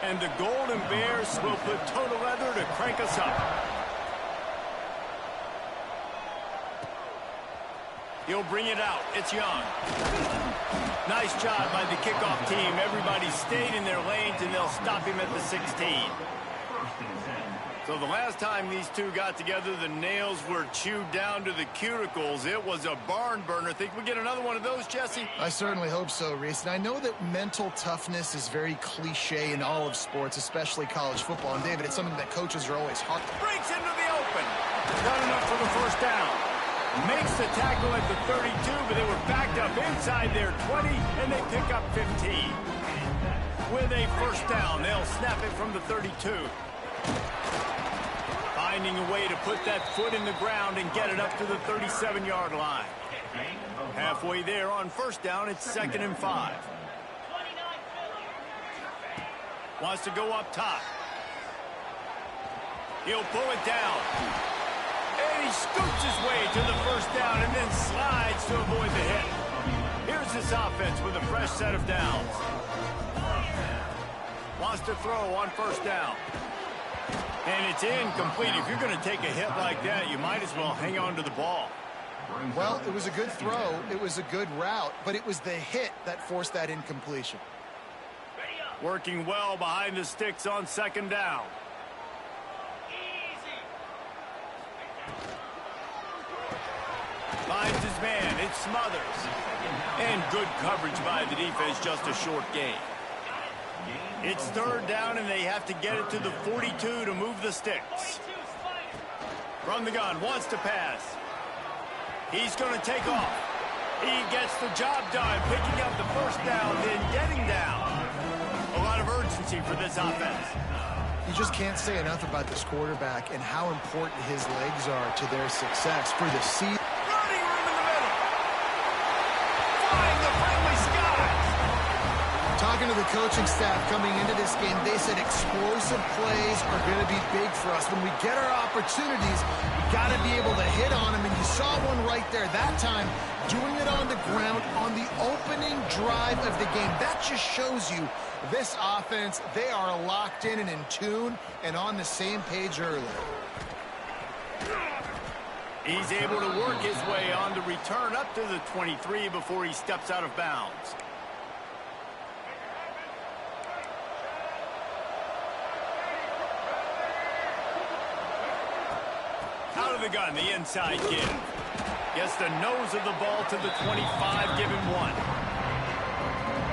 And the Golden Bears will put total leather to crank us up. He'll bring it out. It's Young. Nice job by the kickoff team. Everybody stayed in their lanes, and they'll stop him at the 16. So the last time these two got together, the nails were chewed down to the cuticles. It was a barn burner. Think we get another one of those, Jesse? I certainly hope so, Reese. And I know that mental toughness is very cliche in all of sports, especially college football. And, David, it's something that coaches are always hard. Breaks into the open. Not enough for the first down. Makes the tackle at the 32, but they were backed up inside their 20, and they pick up 15. With a first down, they'll snap it from the 32. Finding a way to put that foot in the ground and get it up to the 37-yard line. Halfway there on first down, it's 2nd and 5. Wants to go up top. He'll pull it down. And he scoots his way to the first down and then slides to avoid the hit. Here's this offense with a fresh set of downs. Wants to throw on first down. And it's incomplete. If you're going to take a hit like that, you might as well hang on to the ball. Well, it was a good throw. It was a good route, but it was the hit that forced that incompletion. Working well behind the sticks on 2nd down. Finds his man. It's Smothers. And good coverage by the defense. Just a short gain. It's 3rd down, and they have to get it to the 42 to move the sticks. From the gun, wants to pass. He's going to take off. He gets the job done, picking up the first down, then getting down. A lot of urgency for this offense. You just can't say enough about this quarterback and how important his legs are to their success for the season. Running room in the middle. Flying the friendly skies. Talking to the coaching staff coming into this game, they said explosive plays are going to be big for us. When we get our opportunities, we got to be able to hit on them, and you saw one right there that time, doing it on the ground on the opening drive of the game. That just shows you this offense, they are locked in and in tune and on the same page early. He's able to work his way on the return up to the 23 before he steps out of bounds. Out of the gun, the inside give. Gets the nose of the ball to the 25, give him 1.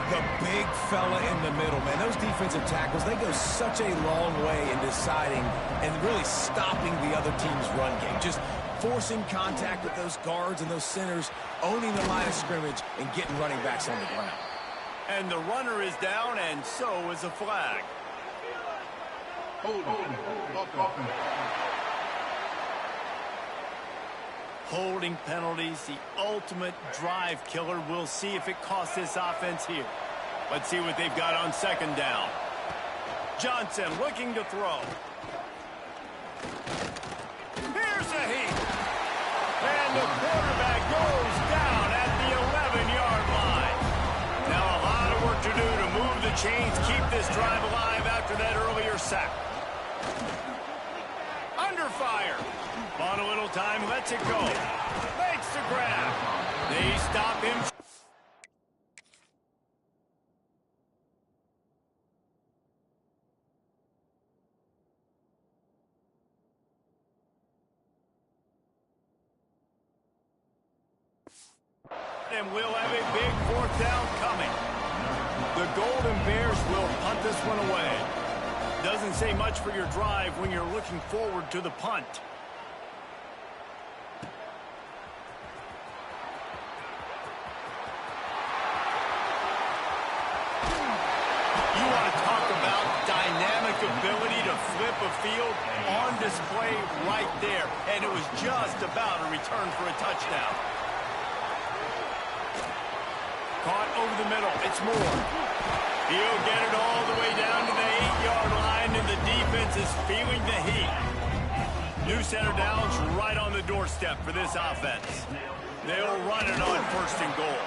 The big fella in the middle, man. Those defensive tackles, they go such a long way in deciding and really stopping the other team's run game. Just forcing contact with those guards and those centers, owning the line of scrimmage, and getting running backs on the ground. And the runner is down, and so is a flag. Holding penalties, the ultimate drive killer. We'll see if it costs this offense here. Let's see what they've got on 2nd down. Johnson looking to throw. Here's a heat. And the quarterback goes down at the 11-yard line. Now a lot of work to do to move the chains, keep this drive alive after that earlier sack. Under fire. On a little time, lets it go. Makes the grab. They stop him. And we'll have a big 4th down coming. The Golden Bears will punt this one away. Doesn't say much for your drive when you're looking forward to the punt. You want to talk about dynamic ability to flip a field on display right there. And it was just about a return for a touchdown. Caught over the middle. It's Moore. He'll get it all the way down to the 8-yard line, and the defense is feeling the heat. New center downs right on the doorstep for this offense. They'll run it on 1st and goal.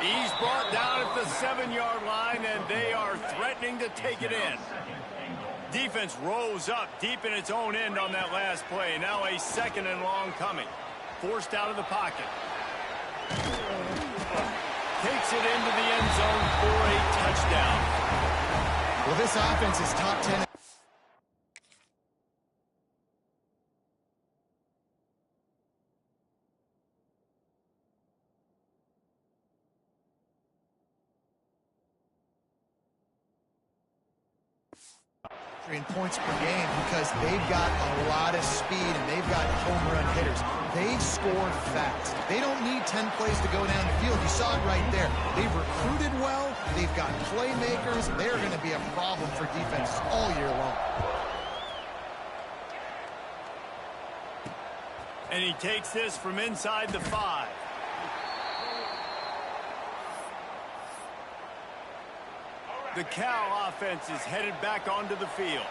He's brought down at the 7-yard line, and they are threatening to take it in. Defense rose up deep in its own end on that last play. Now a 2nd and long coming. Forced out of the pocket. Takes it into the end zone for a touchdown. Well, this offense is top 10. In points per game because they've got a lot of speed and they've got home run hitters. They score fast. They don't need 10 plays to go down the field. You saw it right there. They've recruited well. They've got playmakers. They're going to be a problem for defenses all year long. And he takes this from inside the 5. The Cal offense is headed back onto the field.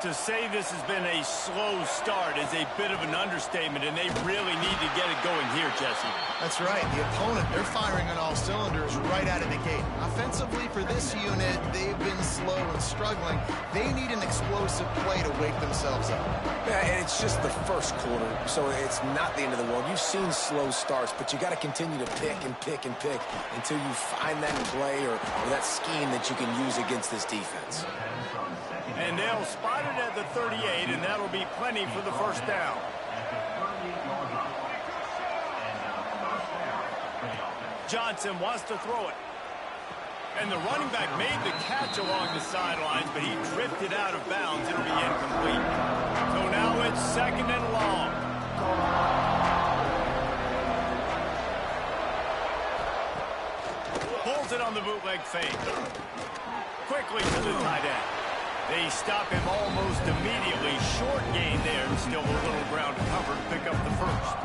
To say this has been a slow start is a bit of an understatement, and they really need to get it going here, Jesse. That's right. The opponent, they're firing on all cylinders right out of the gate. Offensively, for this unit, they've been slow and struggling. They need an explosive play to wake themselves up. Yeah, and it's just the first quarter, so it's not the end of the world. You've seen slow starts, but you got to continue to pick and pick and pick until you find that play or that scheme that you can use against this defense. And they'll spot it at the 38, and that'll be plenty for the first down. Johnson wants to throw it. And the running back made the catch along the sidelines, but he drifted out of bounds. It'll be incomplete. So now it's 2nd and long. Pulls it on the bootleg fake. Quickly to the tight end. They stop him almost immediately. Short gain there, and still a little ground to cover to pick up the first.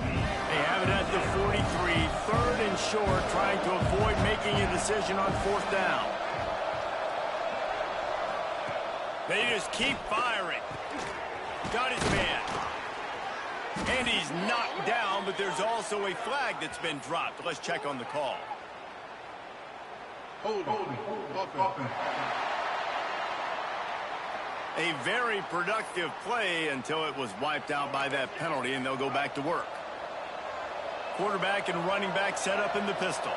They have it at the 43, 3rd and short, trying to avoid making a decision on 4th down. They just keep firing. Got his man. And he's knocked down, but there's also a flag that's been dropped. Let's check on the call. Offense. A very productive play until it was wiped out by that penalty, and they'll go back to work. Quarterback and running back set up in the pistol.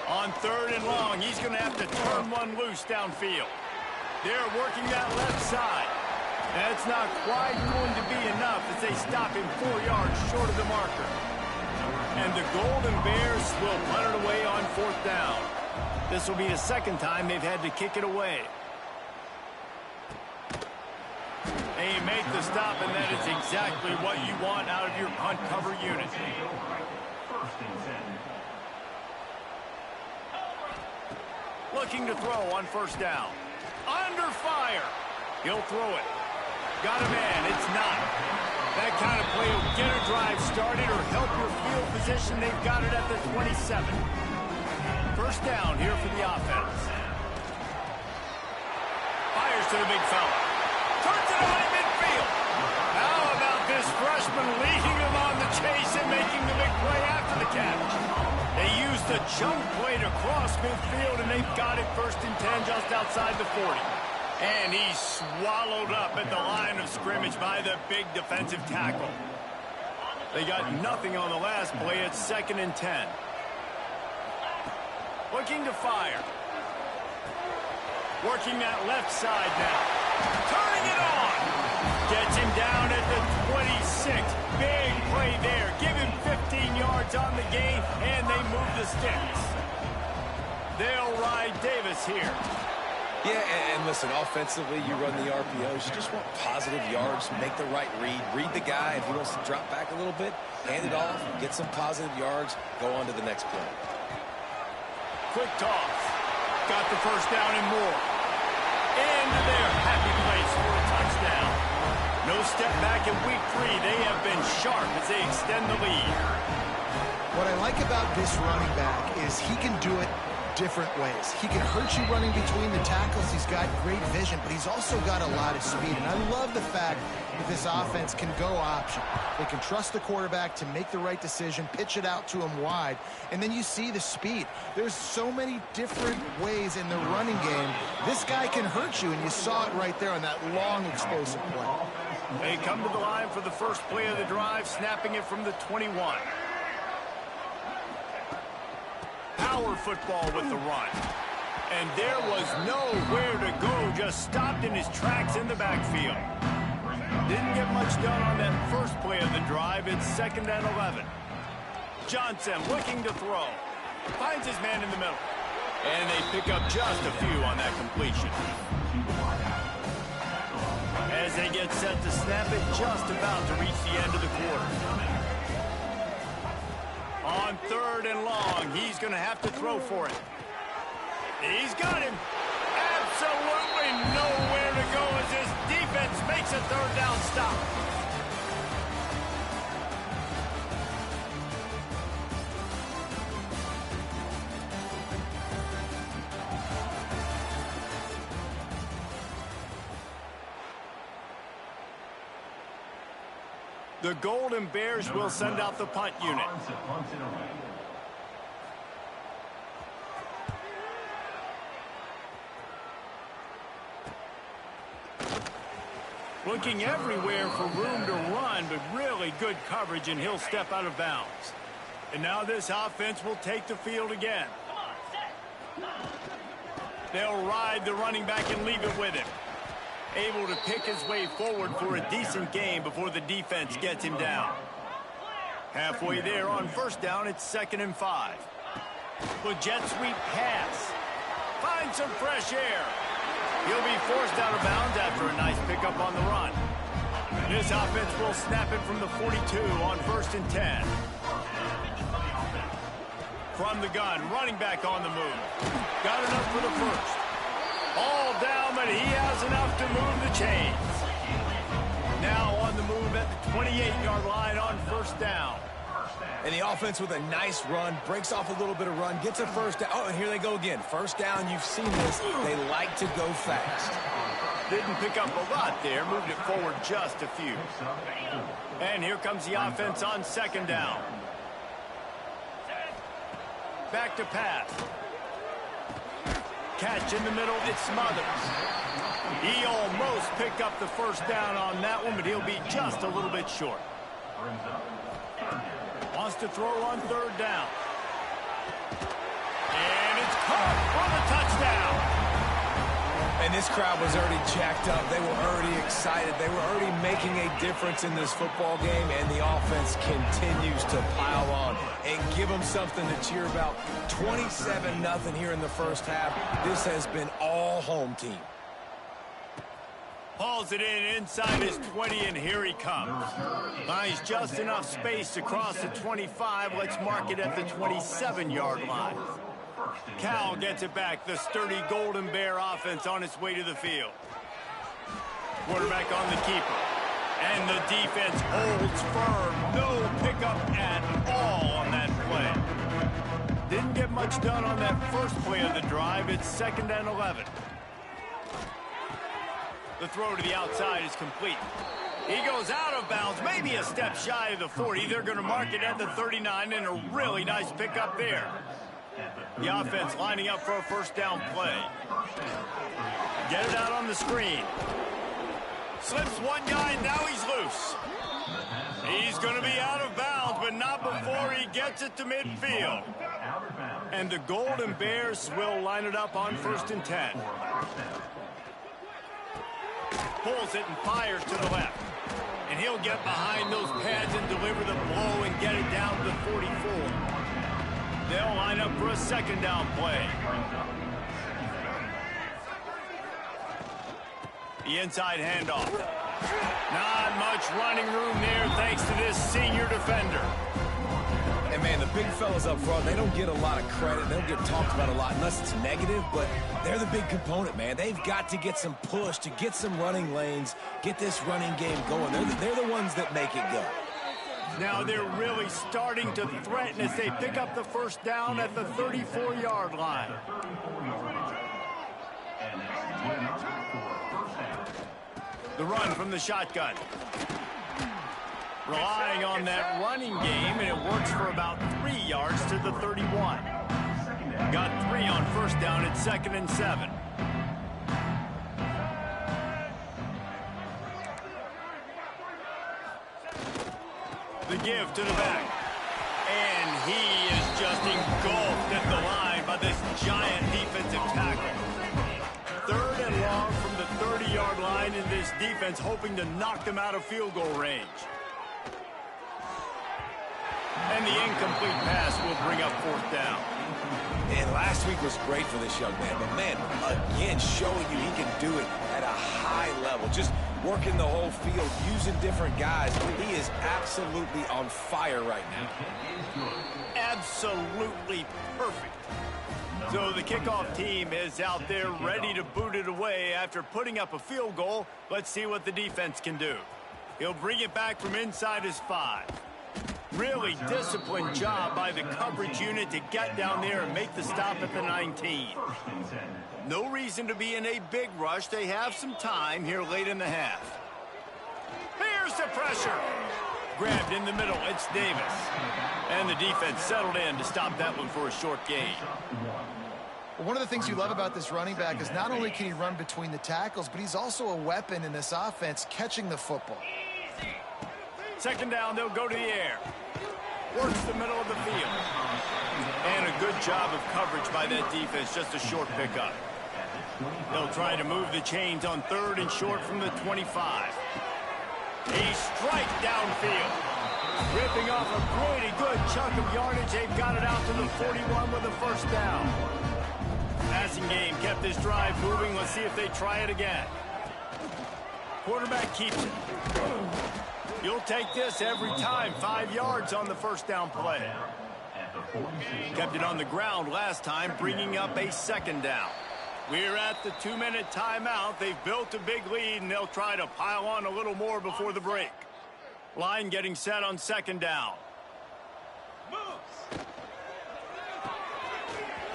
On 3rd and long, he's going to have to turn one loose downfield. They're working that left side. That's not quite going to be enough as they stop him 4 yards short of the marker. And the Golden Bears will punt it away on 4th down. This will be the 2nd time they've had to kick it away. They make the stop, and that is exactly what you want out of your punt cover unit. Looking to throw on 1st down. Under fire. He'll throw it. Got a man. It's not. That kind of play will get a drive started or help your field position. They've got it at the 27. 1st down here for the offense. Fires to the big fella. Turns it on in midfield. How about this freshman leading them on the chase and making the big play after the catch? They used a jump play to cross midfield, and they've got it 1st and 10 just outside the 40. And he's swallowed up at the line of scrimmage by the big defensive tackle. They got nothing on the last play. It's 2nd and 10. Looking to fire. Working that left side now. Turning it on. Gets him down at the 26. Big play there. Give him 15 yards on the gain, and they move the sticks. They'll ride Davis here. Yeah, and listen, offensively, you run the RPOs. You just want positive yards, make the right read the guy. If he wants to drop back a little bit, hand it off, get some positive yards, go on to the next play. Quick toss. Got the 1st down and more. Into their happy place for a touchdown. No step back in week 3. They have been sharp as they extend the lead. What I like about this running back is he can do it different ways. He can hurt you running between the tackles. He's got great vision, but he's also got a lot of speed. And I love the fact that this offense can go option. They can trust the quarterback to make the right decision, pitch it out to him wide, and then you see the speed. There's so many different ways in the running game. This guy can hurt you, and you saw it right there on that long, explosive play. They come to the line for the first play of the drive, snapping it from the 21. Power football with the run. And there was nowhere to go, just stopped in his tracks in the backfield. Didn't get much done on that first play of the drive. It's 2nd and 11. Johnson looking to throw. Finds his man in the middle. And they pick up just a few on that completion. As they get set to snap it, just about to reach the end of the quarter. On 3rd and long, he's going to have to throw for it. He's got him. Absolutely nowhere to go as his defense makes a 3rd down stop. The Golden Bears will send out the punt unit. Looking everywhere for room to run, but really good coverage, and he'll step out of bounds. And now this offense will take the field again. They'll ride the running back and leave it with him. Able to pick his way forward for a decent gain before the defense gets him down. Halfway there on 1st down, it's 2nd and 5. The jet sweep pass. Finds some fresh air. He'll be forced out of bounds after a nice pickup on the run. This offense will snap it from the 42 on 1st and 10. From the gun, running back on the move. Got enough for the first. All down, but he has enough to move the chains. Now on the move at the 28-yard line on 1st down. And the offense with a nice run, breaks off a little bit of run, gets a 1st down. Oh, and here they go again. 1st down, you've seen this. They like to go fast. Didn't pick up a lot there, moved it forward just a few. And here comes the offense on 2nd down. Back to pass. Catch in the middle, it's Smothers. He almost picked up the 1st down on that one, but he'll be just a little bit short. Wants to throw on 3rd down. And it's caught for the touchdown. And this crowd was already jacked up. They were already excited. They were already making a difference in this football game, and the offense continues to pile on and give them something to cheer about. 27-0 here in the 1st half. This has been all home team. Hauls it in inside his 20, and here he comes. Finds just enough space to cross the 25. Let's mark it at the 27-yard line. Cal gets it back. The sturdy Golden Bear offense on its way to the field. Quarterback on the keeper. And the defense holds firm. No pickup at all on that play. Didn't get much done on that first play of the drive. It's 2nd and 11. The throw to the outside is complete. He goes out of bounds, maybe a step shy of the 40. They're going to mark it at the 39, and a really nice pickup there. The offense lining up for a 1st down play. Get it out on the screen. Slips one guy, and now he's loose. He's going to be out of bounds, but not before he gets it to midfield. And the Golden Bears will line it up on 1st and 10. Pulls it and fires to the left. And he'll get behind those pads and deliver the blow and get it down to the 44. They'll line up for a 2nd down play. The inside handoff. Not much running room there thanks to this senior defender. And, man, the big fellas up front, they don't get a lot of credit. They don't get talked about a lot unless it's negative, but they're the big component, man. They've got to get some push to get some running lanes, get this running game going. They're the ones that make it go. Now they're really starting to threaten as they pick up the first down at the 34-yard line. The run from the shotgun. Relying on that running game, and it works for about 3 yards to the 31. Got 3 on first down at 2nd and 7. The give to the back. And he is just engulfed at the line by this giant defensive tackle. 3rd and long from the 30-yard line, in this defense hoping to knock them out of field goal range. And the incomplete pass will bring up 4th down. And last week was great for this young man. But, man, again, showing you he can do it at a high level. Just working the whole field, using different guys. He is absolutely on fire right now. Absolutely perfect. So the kickoff team is out there ready to boot it away after putting up a field goal. Let's see what the defense can do. He'll bring it back from inside his 5. Really disciplined job by the coverage unit to get down there and make the stop at the 19. No reason to be in a big rush. They have some time here late in the half. Here's the pressure. Grabbed in the middle. It's Davis. And the defense settled in to stop that one for a short gain. Well, one of the things you love about this running back is not only can he run between the tackles, but he's also a weapon in this offense catching the football. 2nd down, they'll go to the air. Works the middle of the field. And a good job of coverage by that defense, just a short pickup. They'll try to move the chains on 3rd and short from the 25. A strike downfield. Ripping off a pretty good chunk of yardage. They've got it out to the 41 with a 1st down. Passing game kept this drive moving. Let's see if they try it again. Quarterback keeps it. You'll take this every time. 5 yards on the 1st down play. Kept it on the ground last time, bringing up a 2nd down. We're at the 2-minute timeout. They've built a big lead, and they'll try to pile on a little more before the break. Line getting set on 2nd down.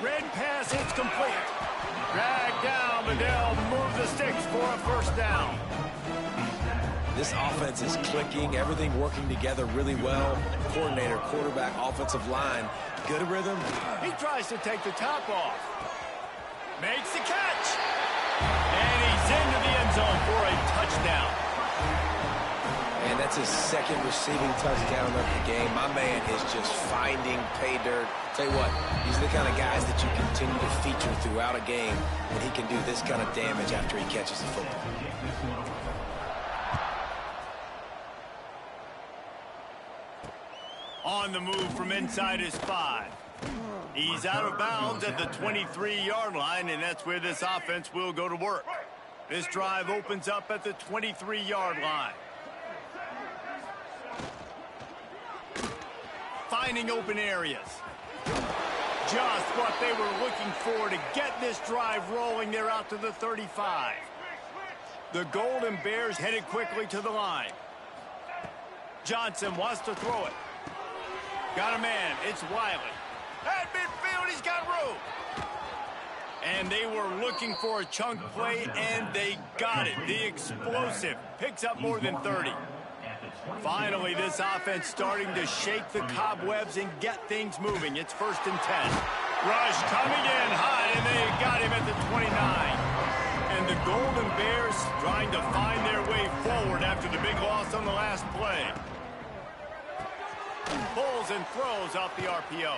Red pass, it's complete. Dragged down, but they'll move the sticks for a 1st down. This offense is clicking, everything working together really well. Coordinator, quarterback, offensive line, good rhythm. He tries to take the top off. Makes the catch. And he's into the end zone for a touchdown. And that's his 2nd receiving touchdown of the game. My man is just finding pay dirt. Tell you what, these are the kind of guys that you continue to feature throughout a game when he can do this kind of damage after he catches the football. On the move from inside his 5. He's out of bounds at the 23-yard line, and that's where this offense will go to work. This drive opens up at the 23-yard line. Finding open areas. Just what they were looking for to get this drive rolling. They're out to the 35. The Golden Bears headed quickly to the line. Johnson wants to throw it. Got a man. It's Wiley. At midfield, he's got room. And they were looking for a chunk play, and they got it. The explosive picks up more than 30. Finally, this offense starting to shake the cobwebs and get things moving. It's 1st and 10. Rush coming in high, and they got him at the 29. And the Golden Bears trying to find their way forward after the big loss on the last play. Pulls and throws off the RPO.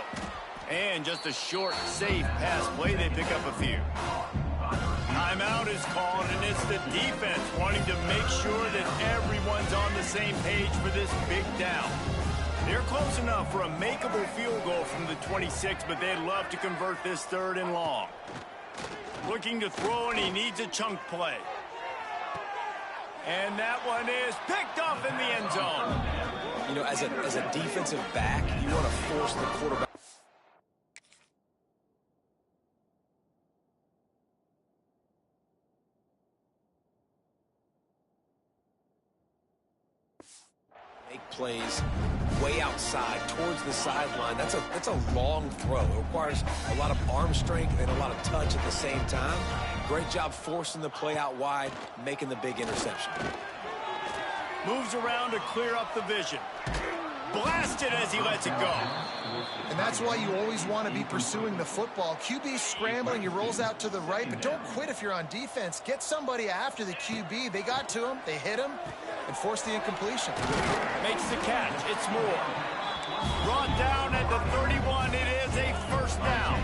And just a short, safe pass play. They pick up a few. Timeout is called, and it's the defense wanting to make sure that everyone's on the same page for this big down. They're close enough for a makeable field goal from the 26, but they'd love to convert this 3rd and long. Looking to throw, and he needs a chunk play. And that one is picked off in the end zone. You know, as a defensive back, you want to force the quarterback. Make plays way outside towards the sideline. That's a long throw. It requires a lot of arm strength and a lot of touch at the same time. Great job forcing the play out wide, making the big interception. Moves around to clear up the vision. Blasted as he lets it go. And that's why you always want to be pursuing the football. QB scrambling, he rolls out to the right, but don't quit if you're on defense. Get somebody after the QB. They got to him, they hit him, and forced the incompletion. Makes the catch. It's Moore. Brought down at the 31. It is a first down.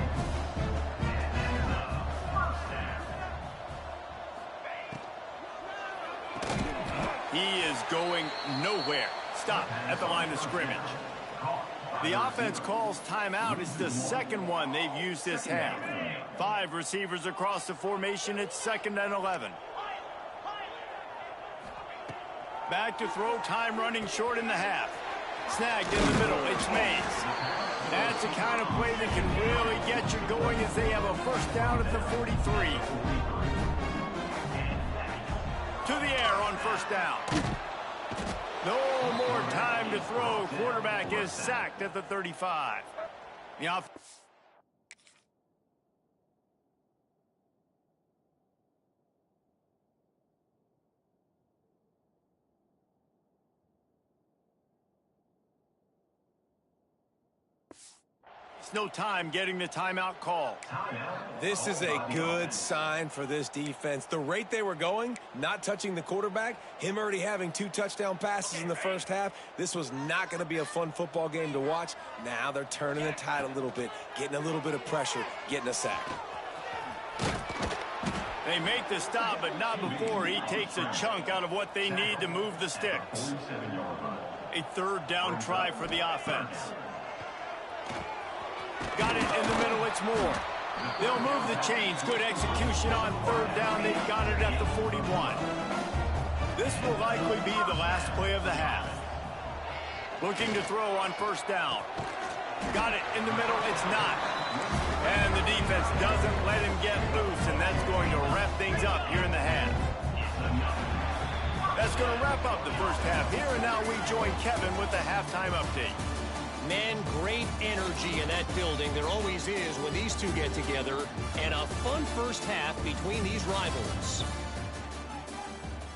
He is going nowhere. Stop at the line of scrimmage. The offense calls timeout. It's the second one they've used this half. 5 receivers across the formation. It's 2nd and 11. Back to throw, time running short in the half. Snagged in the middle. It's Mays. That's the kind of play that can really get you going as they have a first down at the 43. To the air on first down. No more time to throw. Quarterback is sacked at the 35. The offense. No time getting the timeout call. This is a good sign for this defense. The rate they were going, not touching the quarterback, him already having 2 touchdown passes in the first half, this was not going to be a fun football game to watch. Now they're turning the tide a little bit, getting a little bit of pressure, getting a sack. They make the stop, but not before he takes a chunk out of what they need to move the sticks. A 3rd down try for the offense. Got it in the middle, it's Moore. They'll move the chains. Good execution on 3rd down. They've got it at the 41. This will likely be the last play of the half. Looking to throw on 1st down. Got it in the middle, it's not. And the defense doesn't let him get loose, and that's going to wrap things up here in the half. That's going to wrap up the first half here, and now we join Kevin with the halftime update. Man, great energy in that building. There always is when these two get together. And a fun first half between these rivals.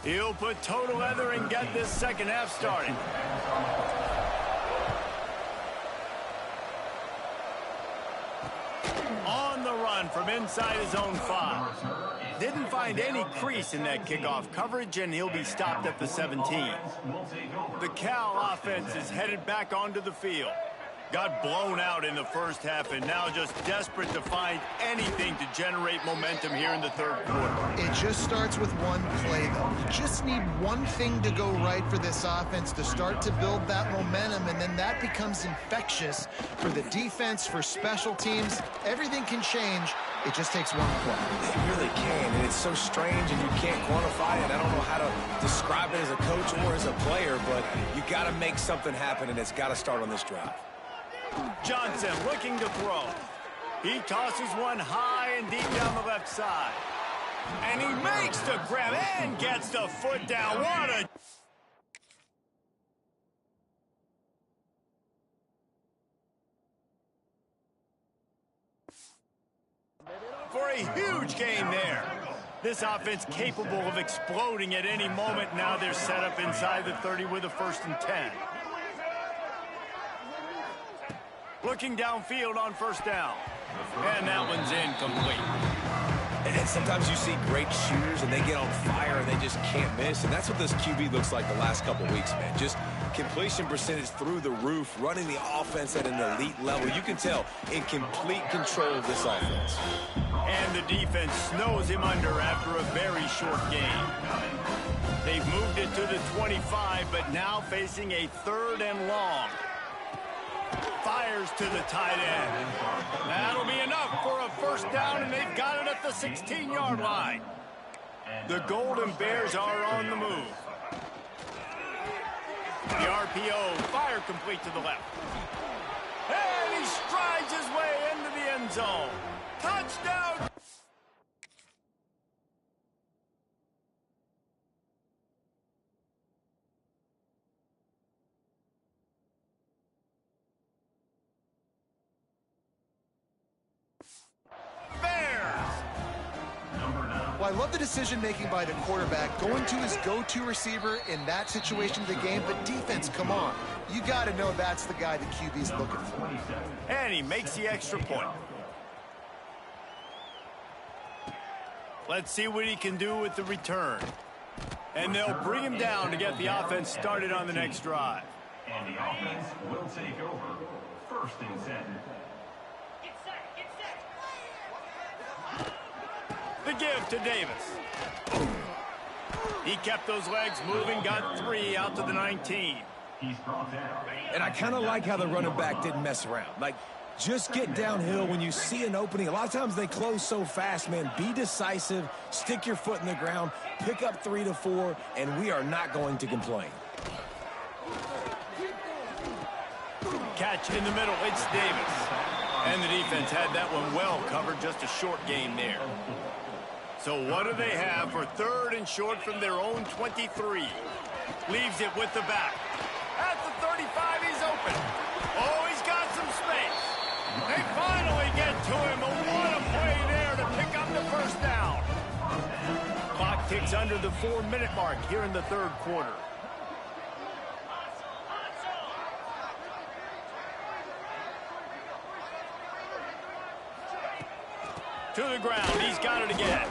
He'll put toe to leather and get this second half started. On the run from inside his own 5. Didn't find any crease in that kickoff coverage, and he'll be stopped at the 17. The Cal offense is headed back onto the field. Got blown out in the first half and now just desperate to find anything to generate momentum here in the 3rd quarter. It just starts with one play, though. You just need one thing to go right for this offense to start to build that momentum, and then that becomes infectious for the defense, for special teams. Everything can change. It just takes one play. It really can, and it's so strange, and you can't quantify it. I don't know how to describe it as a coach or as a player, but you got to make something happen, and it's got to start on this drive. Johnson looking to throw. He tosses one high and deep down the left side. And he makes the grab and gets the foot down. What a... For a huge gain there. This offense capable of exploding at any moment. Now they're set up inside the 30 with a 1st and 10. Looking downfield on 1st down. And that one's incomplete. And sometimes you see great shooters and they get on fire and they just can't miss. And that's what this QB looks like the last couple weeks, man. Just completion percentage through the roof, running the offense at an elite level. You can tell in complete control of this offense. And the defense snows him under after a very short game. They've moved it to the 25, but now facing a 3rd and long. Fires to the tight end. That'll be enough for a 1st down, and they've got it at the 16-yard line. The Golden Bears are on the move. The RPO, fire complete to the left. And he strides his way into the end zone. Touchdown! Well, I love the decision-making by the quarterback, going to his go-to receiver in that situation of the game, but defense, come on. You got to know that's the guy the QB's looking for. And he makes the extra point. Let's see what he can do with the return. And they'll bring him down to get the offense started on the next drive. And the offense will take over. 1st and 10. The give to Davis. He kept those legs moving, got 3 out to the 19. He's brought down. And I kind of like how the running back didn't mess around. Like, just get downhill when you see an opening. A lot of times they close so fast, man. Be decisive, stick your foot in the ground, pick up 3 to 4, and we are not going to complain. Catch in the middle, it's Davis. And the defense had that one well covered, just a short gain there. So what do they have for 3rd and short from their own 23? Leaves it with the back. At the 35, he's open. Oh, he's got some space. They finally get to him, but what a play there to pick up the 1st down. Clock ticks under the 4-minute mark here in the 3rd quarter. To the ground, he's got it again.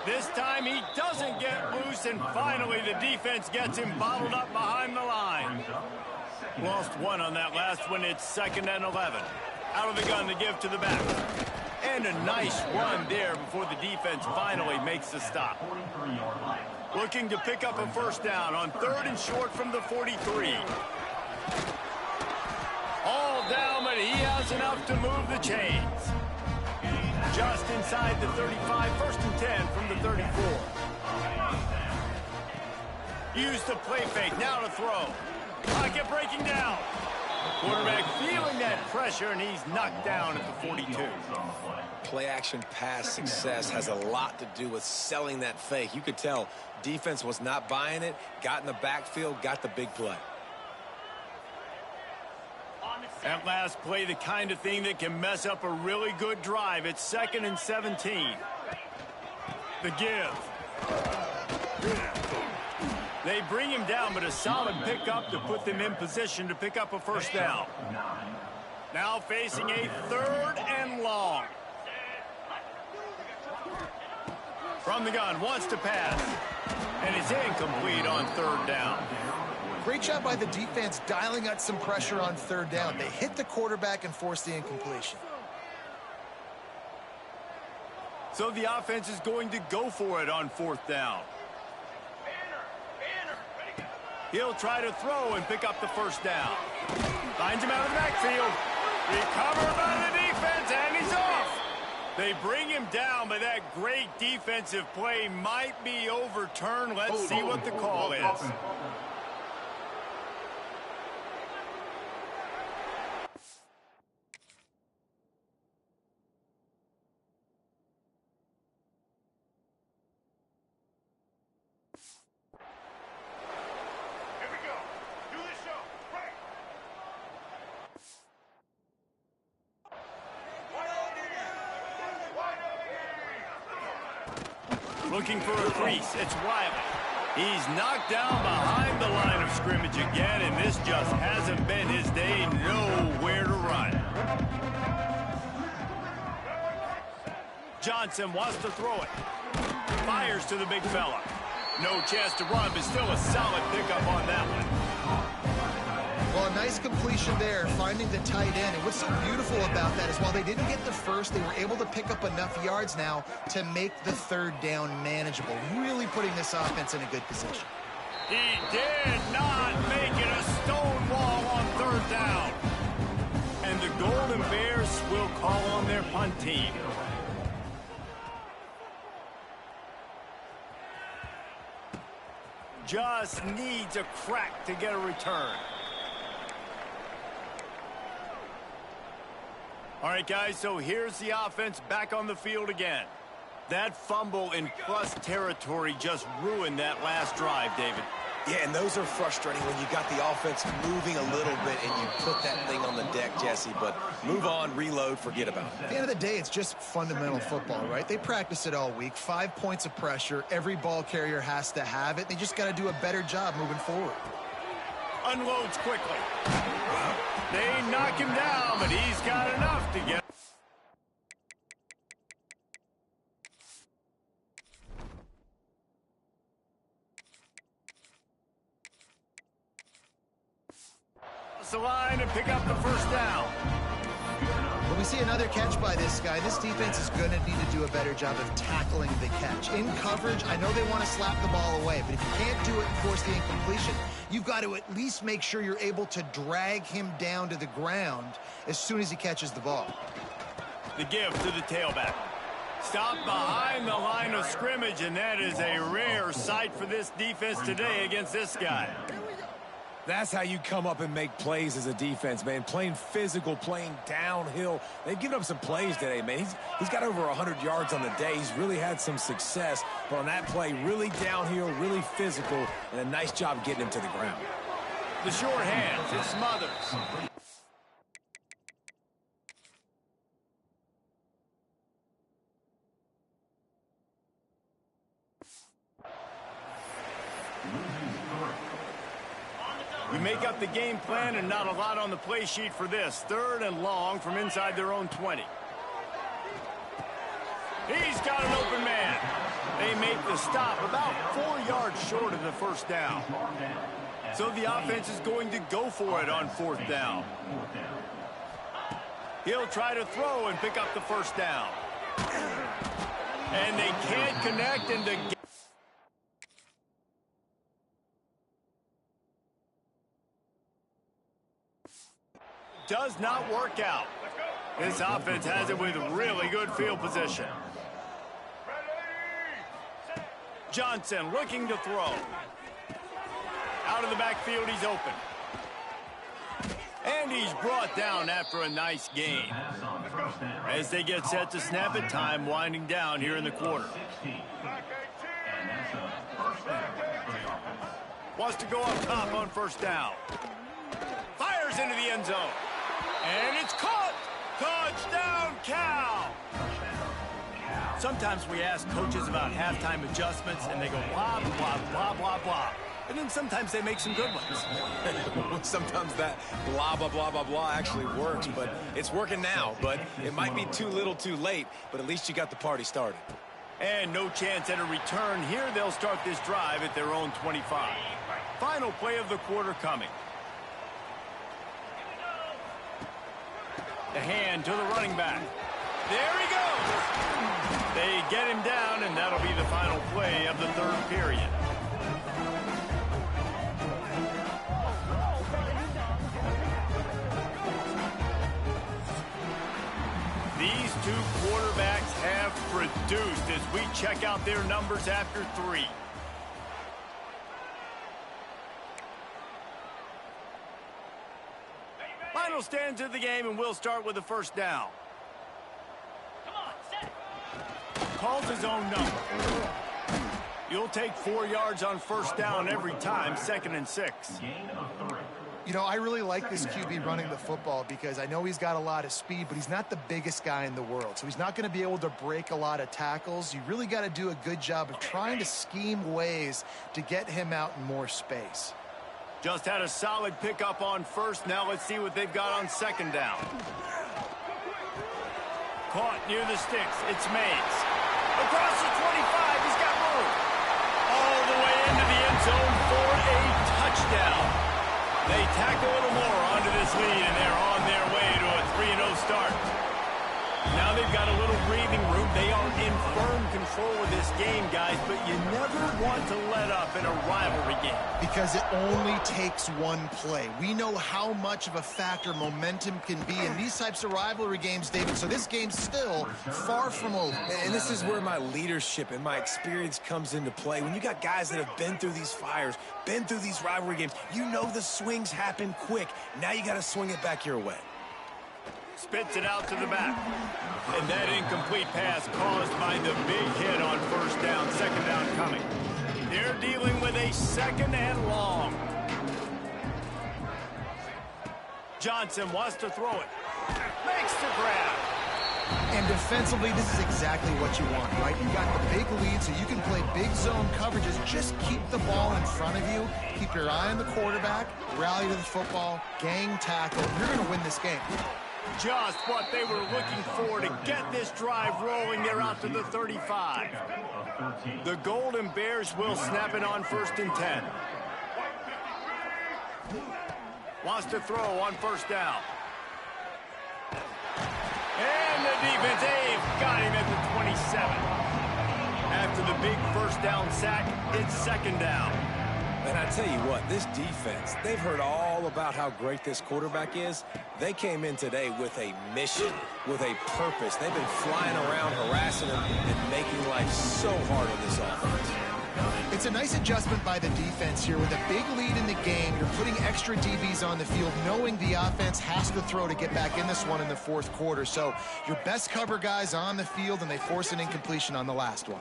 This time he doesn't get loose, and finally the defense gets him bottled up behind the line. Lost 1 on that last one. It's 2nd and 11. Out of the gun to give to the back. And a nice run there before the defense finally makes the stop. Looking to pick up a 1st down on 3rd and short from the 43. All down, but he has enough to move the chains. Just inside the 35, 1st and 10 from the 34. Use the play fake, now to throw. Pocket breaking down. Quarterback feeling that pressure, and he's knocked down at the 42. Play-action pass success has a lot to do with selling that fake. You could tell defense was not buying it, got in the backfield, got the big play. That last play, the kind of thing that can mess up a really good drive. It's 2nd and 17. The give. They bring him down, but a solid pickup to put them in position to pick up a 1st down. Now facing a 3rd and long. From the gun, wants to pass. And it's incomplete on 3rd down. Great job by the defense dialing out some pressure on 3rd down. They hit the quarterback and forced the incompletion. So the offense is going to go for it on 4th down. He'll try to throw and pick up the 1st down. Finds him out of the backfield. Recovered by the defense, and he's off. They bring him down, but that great defensive play might be overturned. Let's see what the call is. Looking for a crease. It's Wiley. He's knocked down behind the line of scrimmage again, and this just hasn't been his day. Nowhere to run. Johnson wants to throw it. Fires to the big fella. No chance to run, but still a solid pickup on that one. Well, a nice completion there, finding the tight end. And what's so beautiful about that is while they didn't get the 1st, they were able to pick up enough yards now to make the 3rd down manageable, really putting this offense in a good position. He did not make it a stone wall on 3rd down. And the Golden Bears will call on their punt team. Just needs a crack to get a return. All right, guys, so here's the offense back on the field again. That fumble in plus territory just ruined that last drive, David. Yeah, and those are frustrating when you got the offense moving a little bit and you put that thing on the deck, Jesse. But move on, reload, forget about it. At the end of the day, it's just fundamental football, right? They practice it all week. 5 points of pressure. Every ball carrier has to have it. They just got to do a better job moving forward. Unloads quickly. They knock him down, but he's got enough to get. The line and pick up the first down. But we see another catch by this guy. This defense is going to need to do a better job of tackling the catch. In coverage, I know they want to slap the ball away, but if you can't do it and force the incompletion, you've got to at least make sure you're able to drag him down to the ground as soon as he catches the ball. The give to the tailback. Stop behind the line of scrimmage, and that is a rare sight for this defense today against this guy. That's how you come up and make plays as a defense, man. Playing physical, playing downhill. They've given up some plays today, man. He's got over 100 yards on the day. He's really had some success. But on that play, really downhill, really physical, and a nice job getting him to the ground. The short hands, it smothers. We make up the game plan and not a lot on the play sheet for this. 3rd and long from inside their own 20. He's got an open man. They make the stop about 4 yards short of the first down. So the offense is going to go for it on 4th down. He'll try to throw and pick up the first down. And they can't connect, and the does not work out. This offense has it with really good field position. Johnson looking to throw. Out of the backfield, he's open. And he's brought down after a nice gain. As they get set to snap it, time winding down here in the quarter. Wants to go up top on first down. Fires into the end zone. And it's caught! Touchdown, Cal! Sometimes we ask coaches about halftime adjustments, and they go blah, blah, blah, blah, blah. And then sometimes they make some good ones. Sometimes that blah, blah, blah, blah, blah actually works, but it's working now. But it might be too little too late, but at least you got the party started. And no chance at a return here. They'll start this drive at their own 25. Final play of the quarter coming. The hand to the running back. There he goes. They get him down, and that'll be the final play of the 3rd period. These two quarterbacks have produced as we check out their numbers after 3. Final stands of the game, and we'll start with the first down. Calls his own number. You'll take 4 yards on first down every time, 2nd and 6. You know, I really like this QB running the football because I know he's got a lot of speed, but he's not the biggest guy in the world. So he's not going to be able to break a lot of tackles. You really got to do a good job of trying to scheme ways to get him out in more space. Just had a solid pickup on first. Now let's see what they've got on 2nd down. Caught near the sticks. It's Mays. Across the 25. He's got room. All the way into the end zone for a touchdown. They tack a little more onto this lead, and they're on their way to a 3-0 start. Now they've got a little breathing room. They are in firm control of this game, guys, but you never want to let up in a rivalry game. Because it only takes one play. We know how much of a factor momentum can be in these types of rivalry games, David, so this game's still far from over. And this is where my leadership and my experience comes into play. When you got guys that have been through these fires, been through these rivalry games, you know the swings happen quick. Now you got to swing it back your way. Spits it out to the back. And that incomplete pass caused by the big hit on first down, 2nd down coming. They're dealing with a 2nd and long. Johnson wants to throw it. Makes the grab. And defensively, this is exactly what you want, right? You got the big lead, so you can play big zone coverages. Just keep the ball in front of you. Keep your eye on the quarterback. Rally to the football. Gang tackle. You're going to win this game. Just what they were looking for to get this drive rolling. They're out to the 35. The Golden Bears will snap it on 1st and 10. Wants to throw on 1st down. And the defense, they've got him at the 27. After the big 1st down sack, it's 2nd down. And I tell you what, this defense, they've heard all about how great this quarterback is. They came in today with a mission, with a purpose. They've been flying around, harassing him, and making life so hard on this offense. It's a nice adjustment by the defense here. With a big lead in the game, you're putting extra DBs on the field, knowing the offense has to throw to get back in this one in the 4th quarter. So your best cover guys on the field, and they force an incompletion on the last one.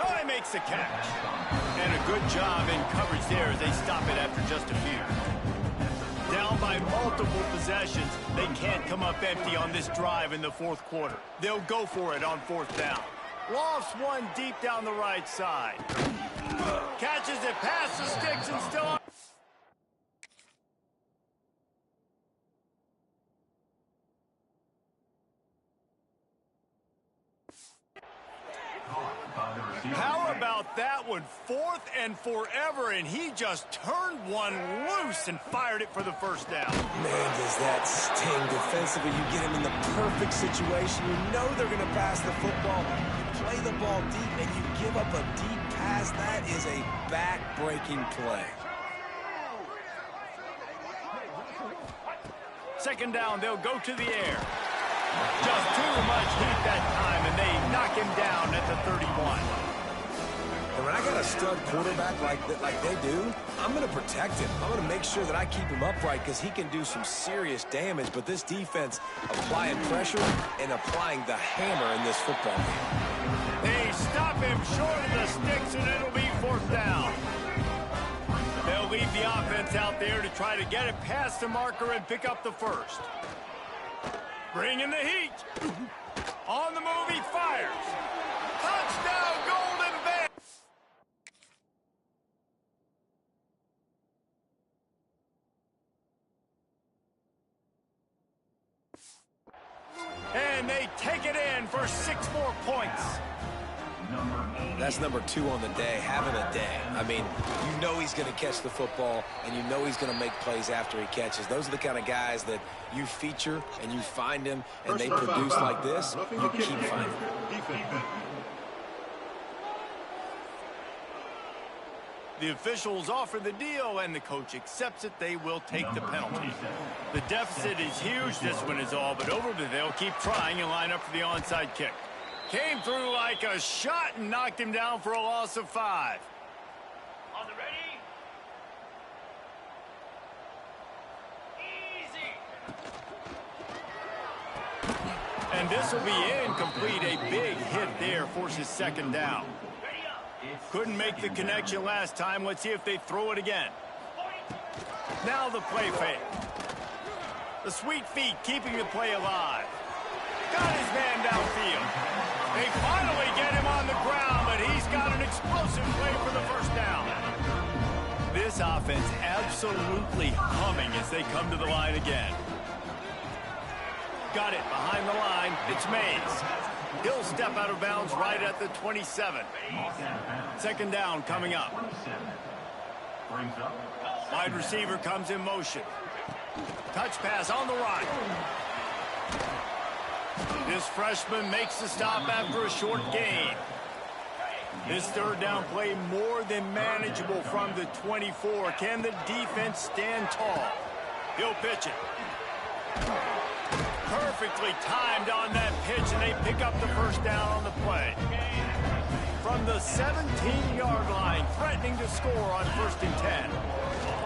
Oh, he makes the catch. And a good job in coverage there as they stop it after just a few. Down by multiple possessions, they can't come up empty on this drive in the 4th quarter. They'll go for it on 4th down. Lofts one deep down the right side. Catches it past the sticks and still on. How about that one? 4th and forever, and he just turned one loose and fired it for the 1st down. Man, does that sting defensively. You get him in the perfect situation. You know they're going to pass the football. You play the ball deep, and you give up a deep pass. That is a back-breaking play. 2nd down, they'll go to the air. Just too much heat that time, and they knock him down at the 31. And when I got a stud quarterback like they do, I'm going to protect him. I'm going to make sure that I keep him upright because he can do some serious damage. But this defense applying pressure and applying the hammer in this football game. They stop him short of the sticks, and it'll be 4th down. They'll leave the offense out there to try to get it past the marker and pick up the 1st. Bringing the heat. On the move, he fires. Touchdown, Golden Bears. And they take it in for 6 more points. That's number 2 on the day, having a day. I mean, you know he's going to catch the football, and you know he's going to make plays after he catches. Those are the kind of guys that you feature and you find them, and they produce like this, you keep finding them. The officials offer the deal, and the coach accepts it. They will take the penalty. The deficit is huge. This one is all but over, but they'll keep trying and line up for the onside kick. Came through like a shot and knocked him down for a loss of 5. On the ready? Easy. And this will be incomplete. A big hit there forces 2nd down. Couldn't make the connection last time. Let's see if they throw it again. Now the play fake. The sweet feet keeping the play alive. Got his man downfield. They finally get him on the ground, but he's got an explosive play for the 1st down. This offense absolutely humming as they come to the line again. Got it behind the line. It's Mays. He'll step out of bounds right at the 27. 2nd down coming up. Wide receiver comes in motion. Touch pass on the right. This freshman makes the stop after a short gain. This 3rd down play more than manageable from the 24. Can the defense stand tall? He'll pitch it. Perfectly timed on that pitch, and they pick up the 1st down on the play. From the 17-yard line, threatening to score on 1st and 10.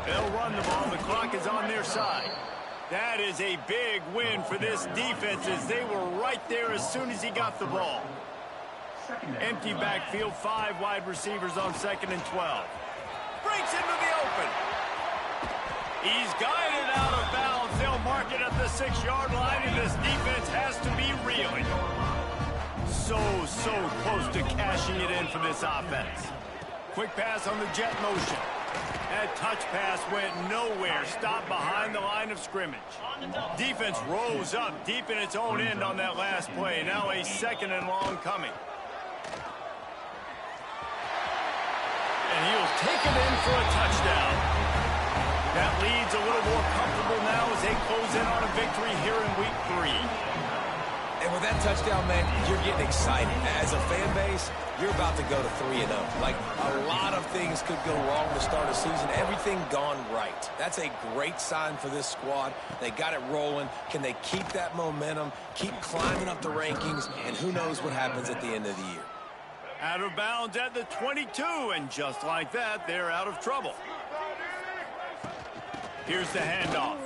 They'll run the ball. The clock is on their side. That is a big win for this defense as they were right there as soon as he got the ball. Empty backfield, 5 wide receivers on 2nd and 12. Breaks into the open. He's guided out of bounds. They'll mark it at the 6-yard line, and this defense has to be reeling. So close to cashing it in for this offense. Quick pass on the jet motion. That touch pass went nowhere. Stopped behind the line of scrimmage. Defense rose up deep in its own end on that last play. Now a 2nd and long coming. And he'll take it in for a touchdown. That lead's a little more comfortable now as they close in on a victory here in week 3. And with that touchdown, man, you're getting excited. As a fan base, you're about to go to 3-0. Like, a lot of things could go wrong to start a season. Everything gone right. That's a great sign for this squad. They got it rolling. Can they keep that momentum, keep climbing up the rankings, and who knows what happens at the end of the year. Out of bounds at the 22, and just like that, they're out of trouble. Here's the handoff.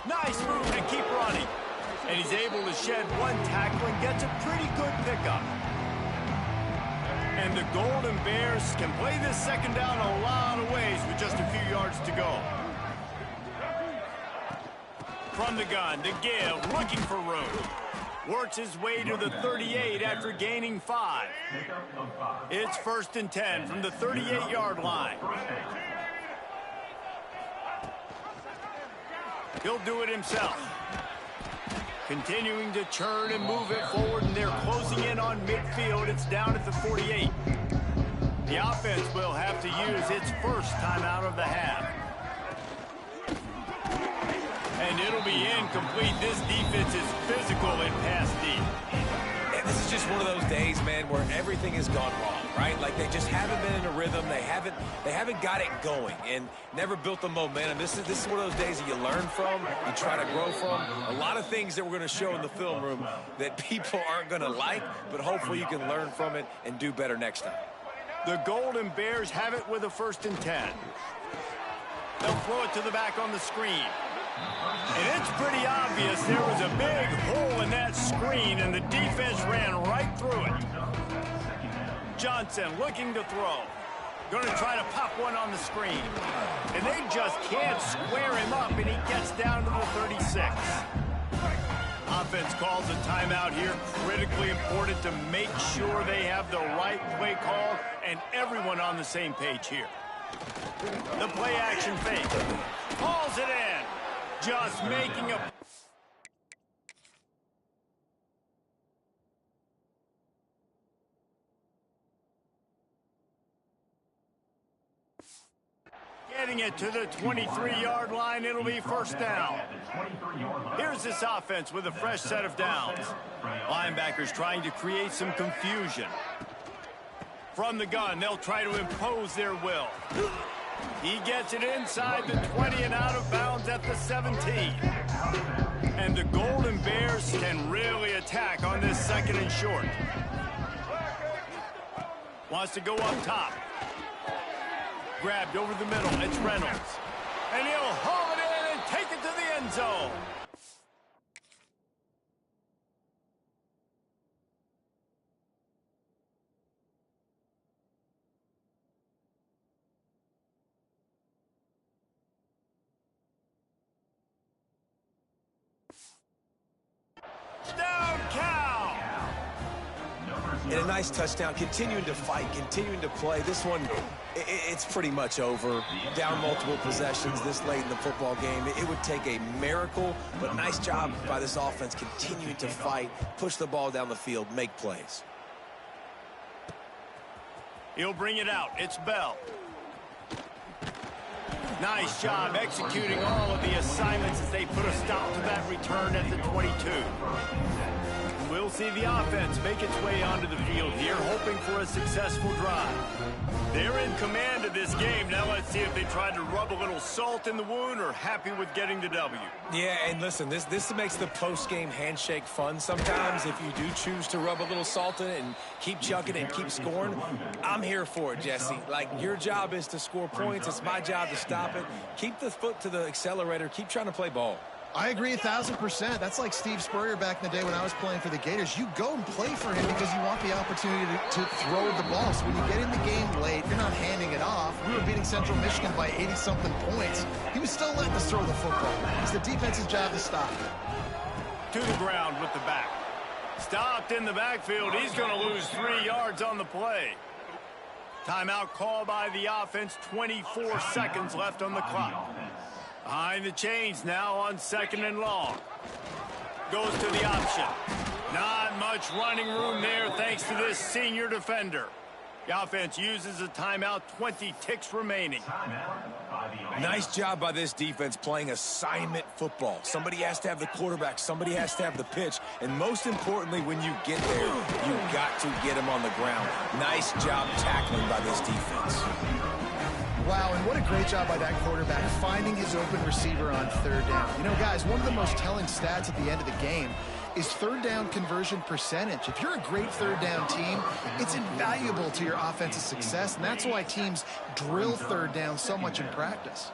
Nice move and keep running. And he's able to shed 1 tackle and gets a pretty good pickup. And the Golden Bears can play this 2nd down a lot of ways with just a few yards to go. From the gun, to give, looking for room. Works his way to the 38 after gaining 5. It's 1st and 10 from the 38-yard line. He'll do it himself. Continuing to churn and move it forward, and they're closing in on midfield. It's down at the 48. The offense will have to use its first timeout of the half. And it'll be incomplete. This defense is physical in pass deep. And this is just one of those days, man, where everything has gone wrong, right? Like, they just haven't been in a rhythm. They haven't got it going and never built the momentum. This is one of those days that you learn from, you try to grow from. A lot of things that we're going to show in the film room that people aren't going to like, but hopefully you can learn from it and do better next time. The Golden Bears have it with a 1st and 10. They'll throw it to the back on the screen. And it's pretty obvious there was a big hole in that screen, and the defense ran right through it. Johnson looking to throw. Going to try to pop one on the screen. And they just can't square him up, and he gets down to the 36. Offense calls a timeout here. Critically important to make sure they have the right play call and everyone on the same page here. The play action fake. Calls it in. Just making a... Getting it to the 23-yard line, it'll be 1st down. Here's this offense with a fresh set of downs. Linebackers trying to create some confusion. From the gun, they'll try to impose their will. He gets it inside the 20 and out of bounds at the 17. And the Golden Bears can really attack on this 2nd and short. Wants to go up top. Grabbed over the middle. It's Reynolds. And he'll haul it in and take it to the end zone. Down, Cal. And a nice touchdown, continuing to fight, continuing to play. This one, it's pretty much over. Down multiple possessions this late in the football game. It would take a miracle, but nice job by this offense continuing to fight, push the ball down the field, make plays. He'll bring it out. It's Bell. Nice job executing all of the assignments as they put a stop to that return at the 22. We'll see the offense make its way onto the field here, hoping for a successful drive. They're in command of this game. Now let's see if they try to rub a little salt in the wound or happy with getting the W. Yeah, and listen, this makes the post-game handshake fun sometimes. If you do choose to rub a little salt in it and keep chucking it and keep scoring, I'm here for it, Jesse. Like, your job is to score points. It's my job to stop it. Keep the foot to the accelerator. Keep trying to play ball. I agree 1,000%. That's like Steve Spurrier back in the day when I was playing for the Gators. You go and play for him because you want the opportunity to throw the ball. So when you get in the game late, you're not handing it off. We were beating Central Michigan by 80-something points. He was still letting us throw the football. It's the defense's job to stop. To the ground with the back. Stopped in the backfield. He's going to lose 3 yards on the play. Timeout call by the offense. 24 seconds left on the clock. Behind the chains now on 2nd and long. Goes to the option. Not much running room there thanks to this senior defender. The offense uses a timeout. 20 ticks remaining. Nice job by this defense playing assignment football. Somebody has to have the quarterback. Somebody has to have the pitch. And most importantly, when you get there, you've got to get him on the ground. Nice job tackling by this defense. Wow, and what a great job by that quarterback finding his open receiver on 3rd down. You know, guys, one of the most telling stats at the end of the game is 3rd down conversion percentage. If you're a great 3rd down team, it's invaluable to your offensive success, and that's why teams drill 3rd down so much in practice.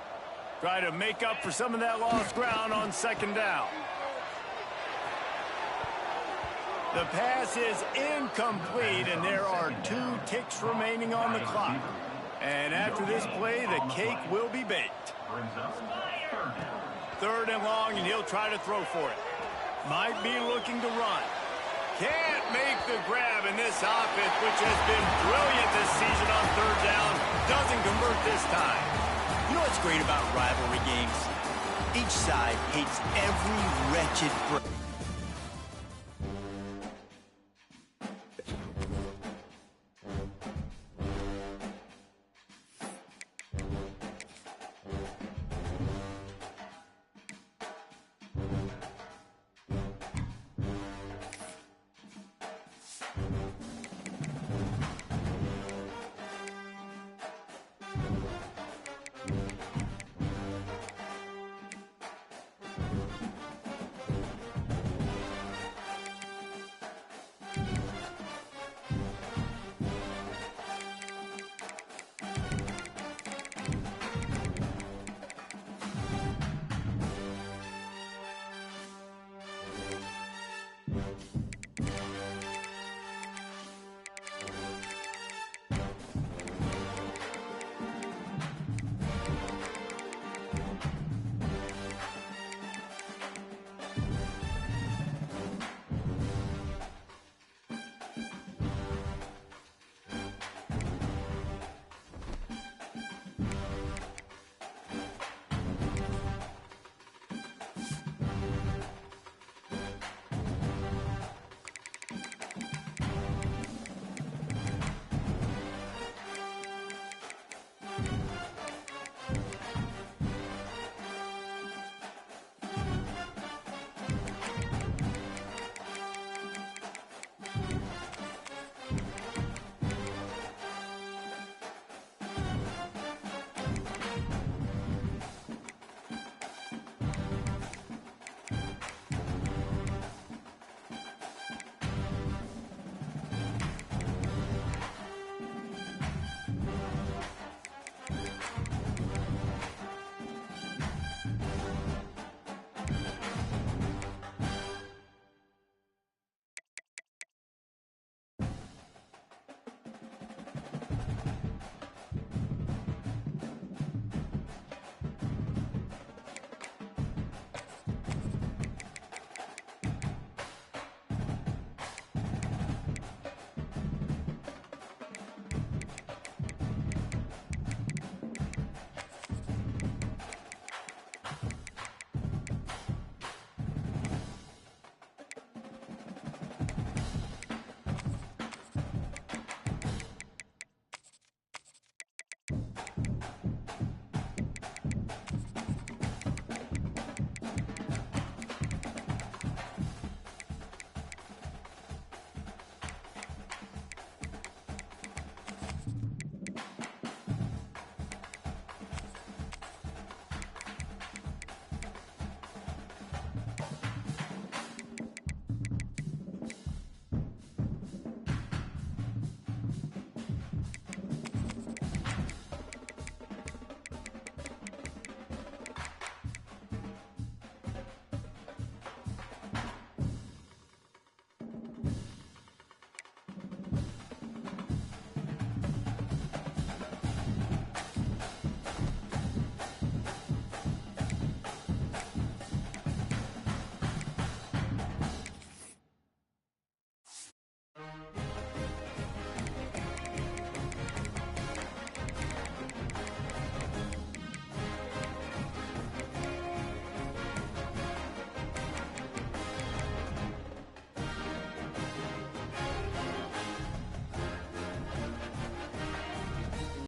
Try to make up for some of that lost ground on 2nd down. The pass is incomplete, and there are 2 ticks remaining on the clock. And after this play, the cake will be baked. 3rd and long, and he'll try to throw for it. Might be looking to run. Can't make the grab, and this offense, which has been brilliant this season on 3rd down, doesn't convert this time. You know what's great about rivalry games? Each side hates every wretched break.